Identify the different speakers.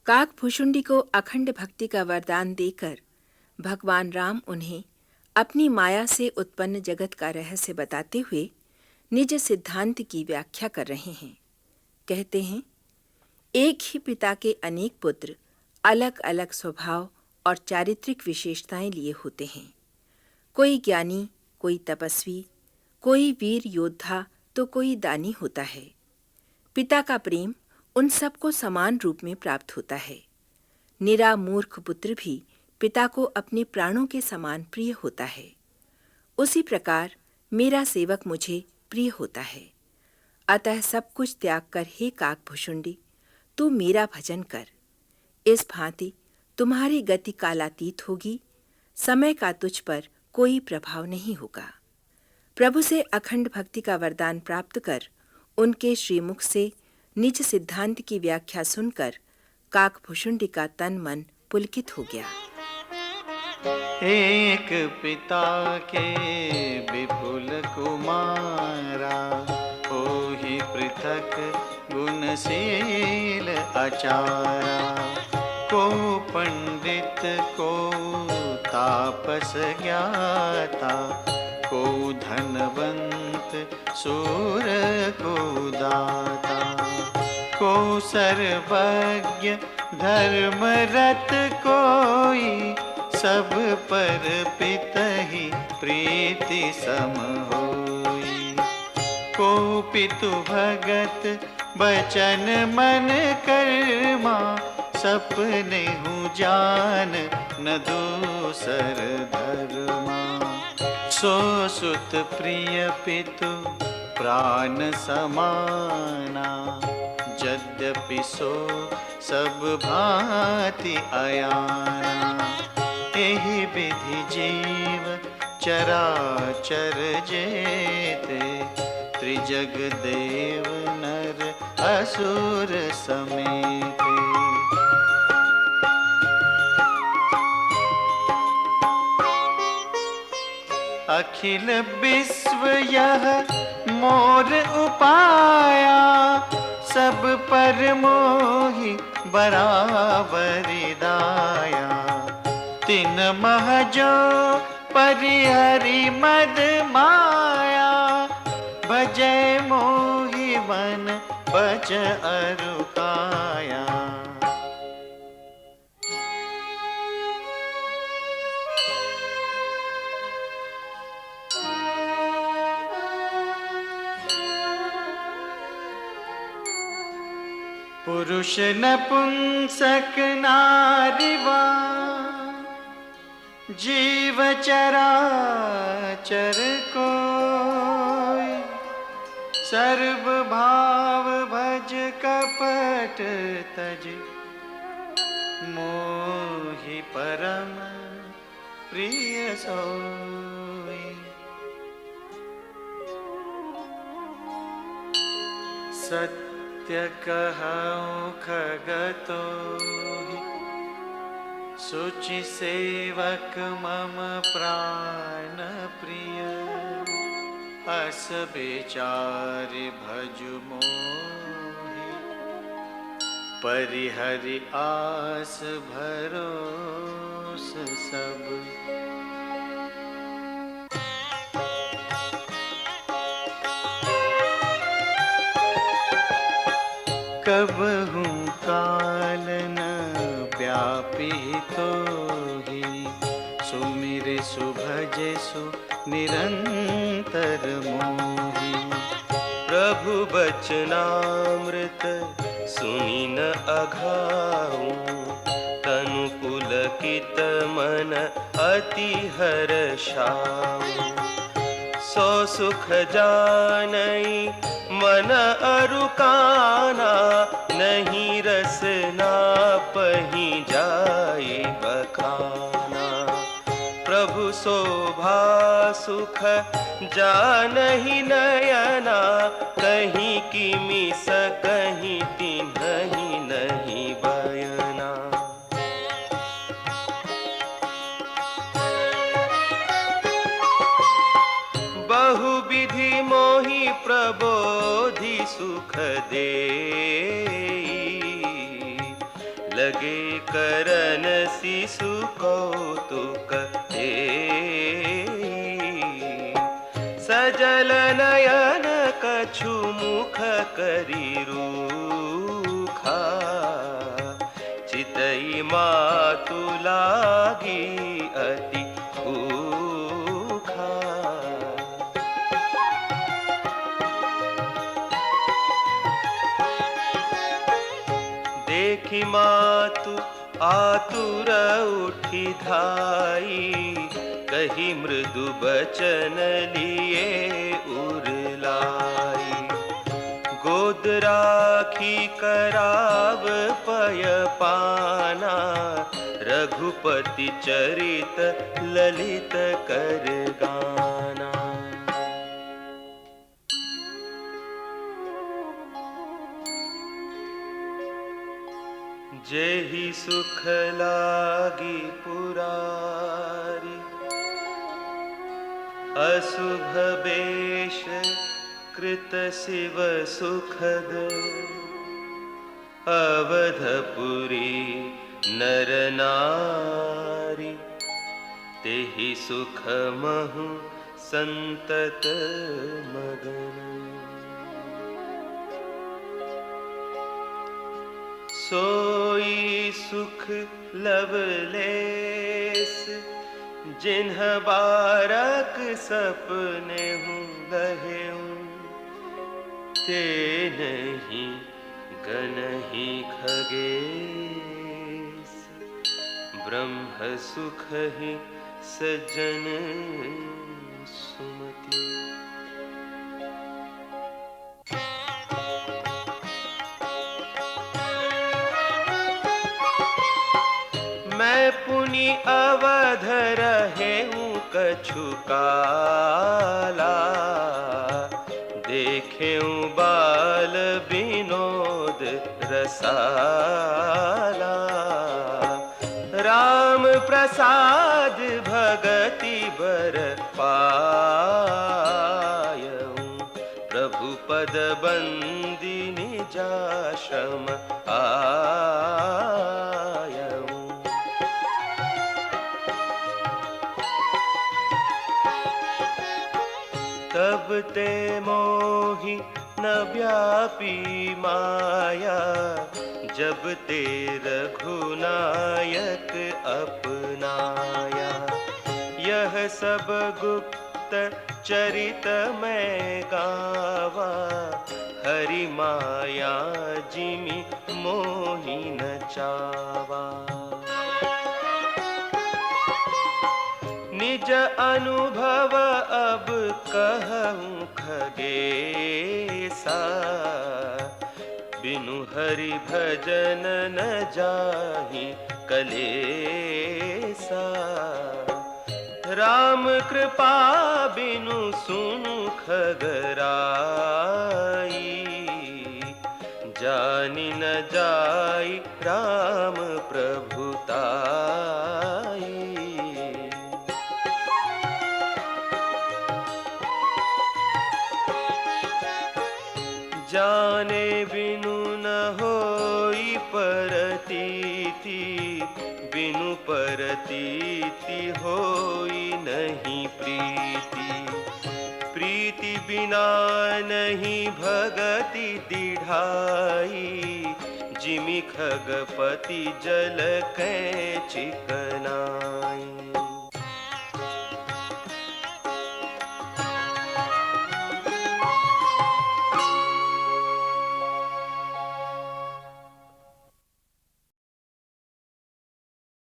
Speaker 1: काकभूषुंडी को अखंड भक्ति का वरदान देकर भगवान राम उन्हें अपनी माया से उत्पन्न जगत का रहस्य बताते हुए निज सिद्धांत की व्याख्या कर रहे हैं। कहते हैं, एक ही पिता के अनेक पुत्र अलग अलग स्वभाव और चारित्रिक विशेषताएं लिए होते हैं। कोई ज्ञानी, कोई तपस्वी, कोई वीर योद्धा तो कोई दानी होता है। पिता का प्रेम उन सबको समान रूप में प्राप्त होता है। निरा मूर्ख पुत्र भी पिता को अपने प्राणों के समान प्रिय होता है। उसी प्रकार मेरा सेवक मुझे प्रिय होता है। अतः सब कुछ त्याग कर हे काकभूषुंडी, तू मेरा भजन कर। इस भांति तुम्हारी गति कालातीत होगी, समय का तुझ पर कोई प्रभाव नहीं होगा। प्रभु से अखंड भक्ति का वरदान प्राप्त कर उनके श्रीमुख से निज सिद्धांत की व्याख्या सुनकर काकभूषुंडी का तन मन पुलकित हो गया।
Speaker 2: एक पिता के विपुल कुमारा, ओहि पृथक गुणशील आचारा। को पंडित को तापस ज्ञाता, को धनवंत सूर को दाता। को सर्वज्ञ धर्मरत कोई, सब पर पितहि प्रीति सम होई। को पितु भगत बचन मन कर्मा, सपने हूँ जान न दूसर धर्मा। सो सुत प्रिय पितु प्राण समाना, यद्यपि सो सब भांति अयाना। एहि विधि जीव चराचर जेते, त्रिजग देव नर असुर समेते। अखिल विश्व यह मोर उपाया, सब पर मोहि बराबरि दाया। तिन मह जो परिहरि मद माया, भजै मोहि मन बच अरु काया। पुरुष नपुंसक नारीवा, जीव चराचर कोई। सर्व भाव भज कपट तज, मोहि परम प्रिय सोई। सत्य कहूँ खगतोहि, शुचि सेवक मम प्राण प्रिय। अस विचार भजु मोहि, परिहरि आस भरोस सब। कबहु काल न व्यापी तोहि, सुमिर सुभजे सु निरंतर मोहि।
Speaker 3: प्रभु बचनामृत सुनि न अघाऊं, तनु पुलकित मन अति हर्षाऊं। सो सुख जानई मन अरुकाना, नहीं रसना पही जाए बखाना। प्रभु शोभा सुख जानहि नयना, कहीं किमि सकहीं तिन्हि नहीं बयना। बहुविधि मोहि प्रबोधि सुख दे, लगे करन शिशु कौतुक सजल नयन कछु मुख करी रूखा चितई मातु लागी अति भूखा। देखी मातु आतुर उठी धाई कही मृदु बचन लिए उरलाई गोद राखी कराव पय पाना रघुपति चरित ललित कर गाना। जेहि सुख लागी पुरारी अशुभ बेश कृत शिव सुखद अवधपुरी नर नारी तेहि सुख महु संतत मगन। सोई सुख लवलेस जिन्ह बारक सपने हूँ लहे ते नहीं गनहि खगेश ब्रह्म सुख ही सज्जन सुमति। मैं पुनि अवध रहे हूँ कछु काला देखे हूँ बाल विनोद रसाला राम प्रसाद भगति बर पायऊँ प्रभु पद बंदी निजाश्रम आयऊँ। तब ते मोहि न व्यापी माया जब ते रघुनायक अपनाया यह सब गुप्त चरित मैं गावा हरि माया जिमि मोहि न चावा। निज अनुभव अब कहूँ खगेसा बिनु हरि भजन न जाहि कलेसा राम कृपा बिनु सुनु खगराई जानि न जाई राम प्रभुताई। जाने बिनु न होई परतीति बिनु परतीति होई नहीं प्रीति प्रीति बिना नहीं भगति दिढ़ाई जिमि खगपति जल कै चिकनाई।